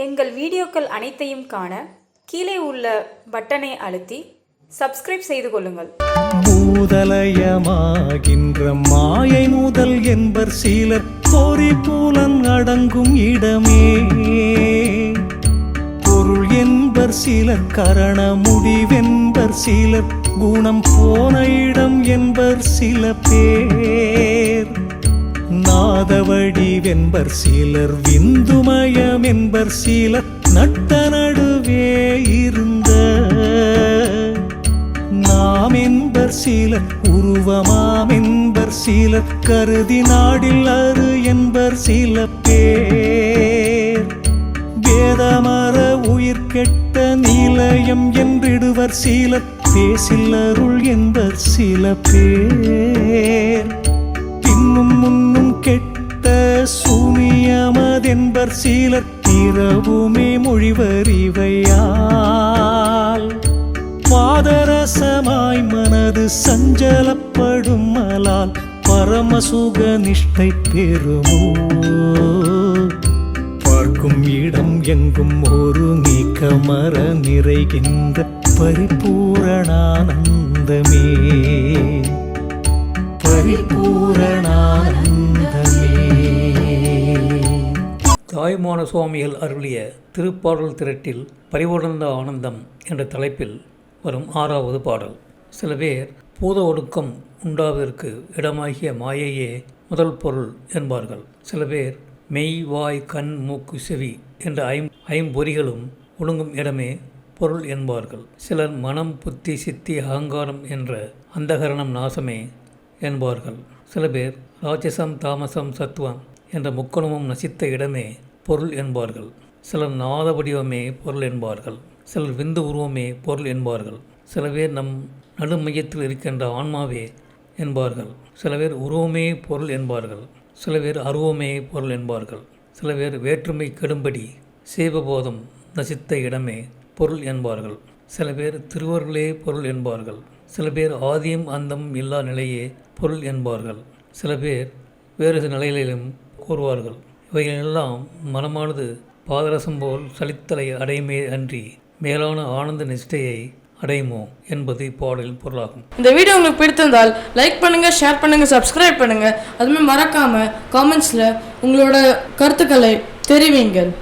எங்கள் வீடியோக்கள் அனைத்தையும் காண கீழே உள்ள பட்டனை அழுத்தி சப்ஸ்கிரைப் செய்து கொள்ளுங்கள். பூதலயமாகின்ற மாயை முதல் என்பர் சிலர் பொறி புலன் அடங்கும் இடமே. பொருள் என்பர் சிலர் கரண முடிவென்பர் சிலர் குணம் போன இடம் என்பர் சில பேர். நாதவடிவென்பர் சிலர் விந்துமயம் என்பர் சிலர் நட்ட நடுவே இருந்த நாம் என்பர் சிலர் உருவமாம் என்பர் சிலர் கருதி நாடில் அரு என்பர் சில பேர். வேதமர உயிர் கெட்ட நிலையம் என்றிடுவர் சிலர் பேசில் அருள் என்பர் சில பேர். பின்னும் முன்னும் கெட்ட சூனியமதென்பர் சிலர் இரவுமே மொழிவறிவையால். பாதரசமாய் மனது சஞ்சலப்படும் மலால் பரமசுக நிஷ்டை பெறுமோ. பார்க்கும் இடம் எங்கும் ஒரு நீக்கமர நிறைகின்ற பரிபூரணானந்தமே. பரிபூரணானந்தமே. தாயுமான சுவாமிகள் அருளிய திருப்பாடல் திரட்டில் பரிபூரண ஆனந்தம் என்ற தலைப்பில் வரும் 6வது பாடல். சில பேர் பூத ஒடுக்கம் உண்டாவதற்கு இடமாகிய மாயையே முதல் பொருள் என்பார்கள். சில பேர் மெய் வாய் கண் மூக்கு செவி என்ற ஐம்பொறிகளும் ஒடுங்கும் இடமே பொருள் என்பார்கள். சிலர் மனம் புத்தி சித்தி அகங்காரம் என்ற அந்தகரணம் நாசமே என்பார்கள். சில பேர் ராட்சசம் தாமசம் சத்துவம் என்ற முக்கணமும் நசித்த இடமே பொருள் என்பார்கள். சிலர் நாத வடிவமே பொருள் என்பார்கள். சிலர் விந்து உருவமே பொருள் என்பார்கள். சில பேர் நம் நடுமையத்தில் இருக்கின்ற ஆன்மாவே என்பார்கள். சில பேர் உருவமே பொருள் என்பார்கள். சில பேர் அருவமே பொருள் என்பார்கள். சில பேர் வேற்றுமை கெடும்படி சேவபோதம் நசித்த இடமே பொருள் என்பார்கள். சில பேர் திருவருளே பொருள் என்பார்கள். சில பேர் ஆதியும் அந்தமும் இல்லா நிலையே பொருள் என்பார்கள். சில பேர் வேறு நிலைகளிலும் கூறுவார்கள். இவைகளெல்லாம் மனமானது பாதரசம் போல் சலித்தலை அடையுமே அன்றி மேலான ஆனந்த நிஷ்டையை அடையுமோ என்பது இப்பாடலின் பொருளாகும். இந்த வீடியோ உங்களுக்கு பிடித்திருந்தால் லைக் பண்ணுங்க, ஷேர் பண்ணுங்க, சப்ஸ்கிரைப் பண்ணுங்க. அதுமாதிரி மறக்காம காமெண்ட்ஸ்ல உங்களோட கருத்துக்களை தெரிவிங்க.